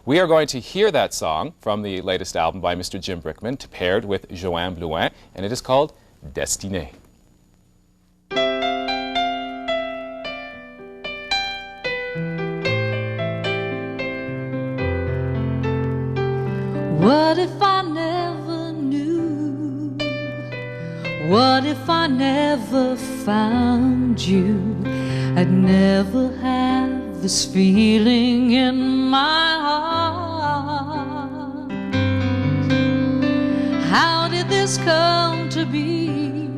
We are going to hear that song from the latest album by Mr. Jim Brickman, paired with Joanne Blouin, and it is called Destinée. What if I never knew? What if I never found you? I'd never have this feeling in my heart. How did this come to be?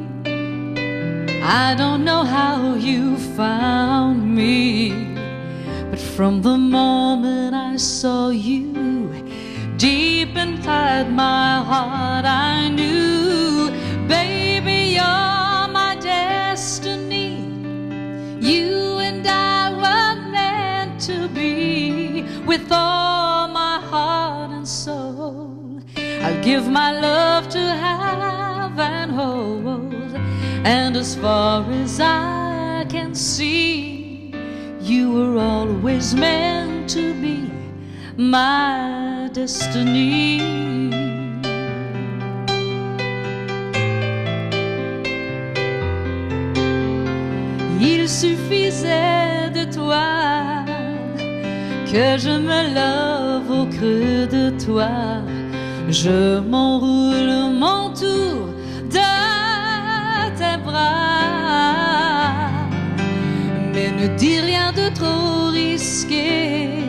I don't know how you found me, but from the moment I saw you, deep inside my heart I knew, baby, you're my destiny. You and I were meant to be. With all my heart and soul, I'll give my love to have and hold. And as far as I can see, you were always meant to be my destiny. Il suffisait de toi que je me love au creux de toi. Je m'enroule mon tour de tes bras, mais ne dis rien de trop risqué.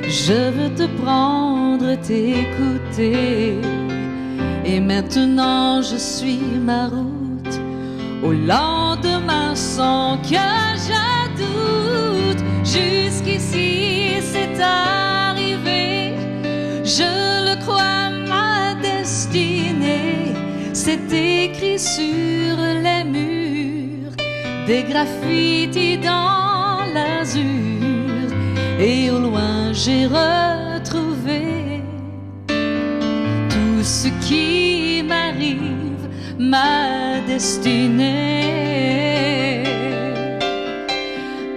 Je veux te prendre, t'écouter. Et maintenant je suis ma route au lendemain sans que je doute. Jusqu'ici c'est arrivé, je le crois, ma destinée. C'est écrit sur les murs, des graffitis dans l'azur. Et au loin j'ai retrouvé tout ce qui m'arrive, ma destinée.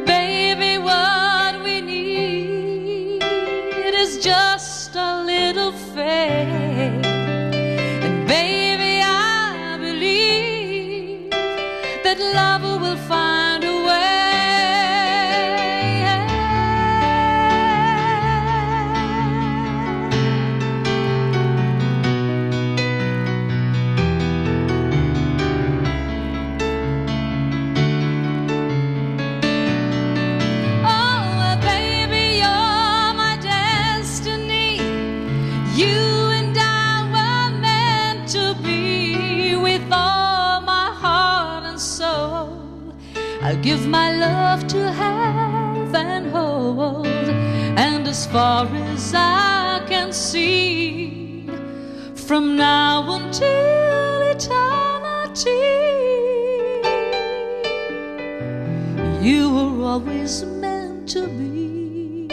Baby, what we need is just a little faith. And baby, I believe that love will find a way. I'll give my love to have and hold, and as far as I can see, from now until eternity, you were always meant to be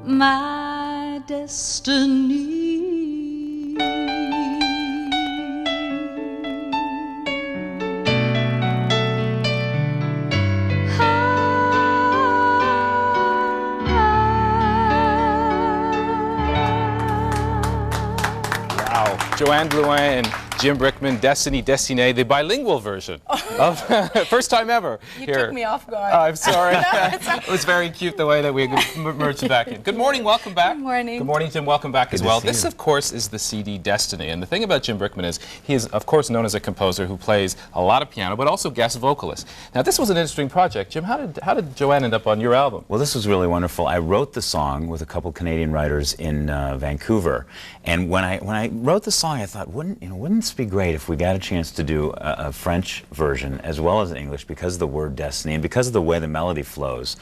my destiny. Joanne Blouin and Jim Brickman, Destiny, Destinée, the bilingual version of first time ever. You here. took me off guard. I'm sorry. No, it was very cute the way that we merged back in. Good morning, welcome back. Good morning. Good morning, Jim, welcome back as well. This, of course, is the CD Destiny. And the thing about Jim Brickman is he is, of course, known as a composer who plays a lot of piano, but also guest vocalist. Now, this was an interesting project. Jim, how did Joanne end up on your album? Well, this was really wonderful. I wrote the song with a couple Canadian writers in Vancouver. And when I wrote the song, I thought, wouldn't this be great if we got a chance to do a French version as well as English, because of the word destiny and because of the way the melody flows.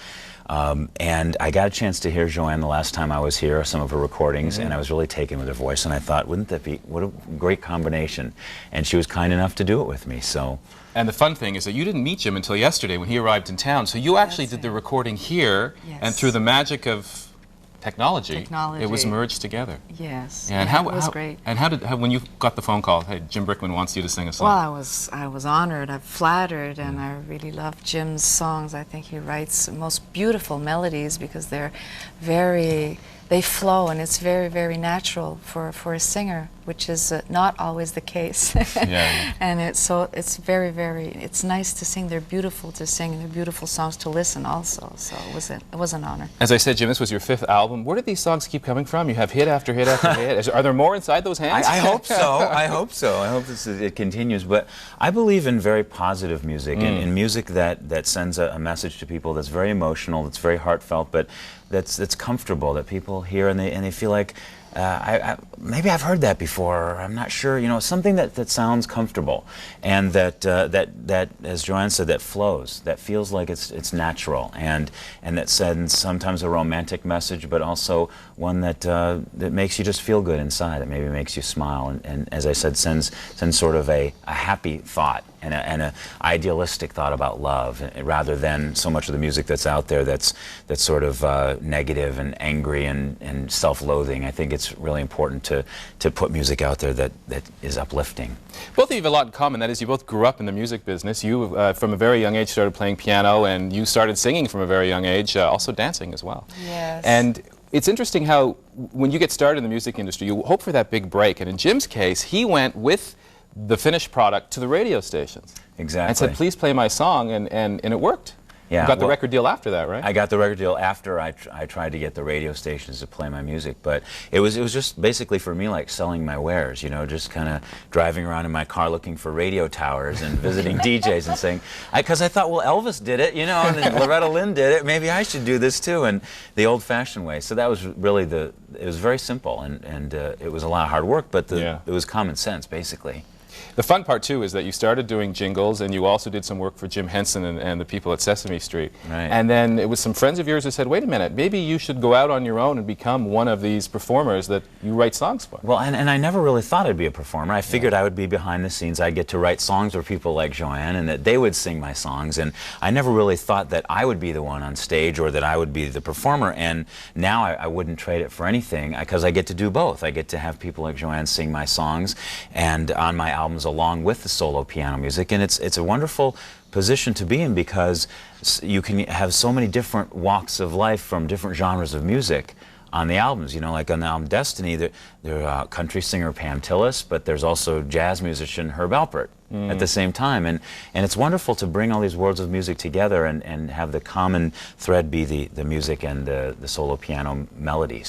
And I got a chance to hear Joanne the last time I was here, some of her recordings, and I was really taken with her voice, and I thought, wouldn't that be, what a great combination. And she was kind enough to do it with me, so. And the fun thing is that you didn't meet Jim until yesterday when he arrived in town, so you actually did the recording here, and through the magic of technology, it was merged together. Yes, yeah, and yeah, it was great. And when you got the phone call, hey, Jim Brickman wants you to sing a song? Well, I was honored, I'm flattered, and I really love Jim's songs. I think he writes the most beautiful melodies because they flow, and it's very, very natural for a singer, which is not always the case. Yeah. And it's very, very, it's nice to sing. They're beautiful to sing, and they're beautiful songs to listen also. So it was an honor. As I said, Jim, this was your 5th album. Where did these songs keep coming from? You have hit after hit after hit. Are there more inside those hands? I hope so. I hope so. I hope it continues. But I believe in very positive music, and in music that sends a message to people that's very emotional, that's very heartfelt, but that's comfortable, that people hear and they feel like, maybe I've heard that before, or I'm not sure, you know, something that sounds comfortable, and that, as Joanne said, that flows, that feels like it's natural, and that sends sometimes a romantic message, but also one that makes you just feel good inside. It maybe makes you smile, and as I said, sends sort of a happy thought and an idealistic thought about love, rather than so much of the music that's out there that's sort of negative and angry and self-loathing. I think it's really important to put music out there that is uplifting. Both of you have a lot in common. That is, you both grew up in the music business. You, from a very young age, started playing piano, and you started singing from a very young age, also dancing as well. Yes. And it's interesting how, when you get started in the music industry, you hope for that big break. And in Jim's case, he went with the finished product to the radio stations. Exactly. And said, please play my song, and it worked. Yeah, you got the record deal after that, right? I got the record deal after I tried to get the radio stations to play my music, but it was just basically for me like selling my wares, you know, just kind of driving around in my car looking for radio towers and visiting DJs and saying, because I thought, well, Elvis did it, you know, and then Loretta Lynn did it, maybe I should do this too, and the old-fashioned way. So that was really it was very simple, and it was a lot of hard work, but it was common sense, basically. The fun part, too, is that you started doing jingles, and you also did some work for Jim Henson and the people at Sesame Street. Right. And then it was some friends of yours who said, wait a minute, maybe you should go out on your own and become one of these performers that you write songs for. Well, and I never really thought I'd be a performer. I figured I would be behind the scenes. I'd get to write songs for people like Joanne, and that they would sing my songs. And I never really thought that I would be the one on stage or that I would be the performer. And now I wouldn't trade it for anything, because I get to do both. I get to have people like Joanne sing my songs and on my albums along with the solo piano music, and it's a wonderful position to be in, because you can have so many different walks of life from different genres of music on the albums. You know, like on the album Destiny, there's country singer Pam Tillis, but there's also jazz musician Herb Alpert at the same time, and it's wonderful to bring all these worlds of music together and have the common thread be the music and the solo piano melodies.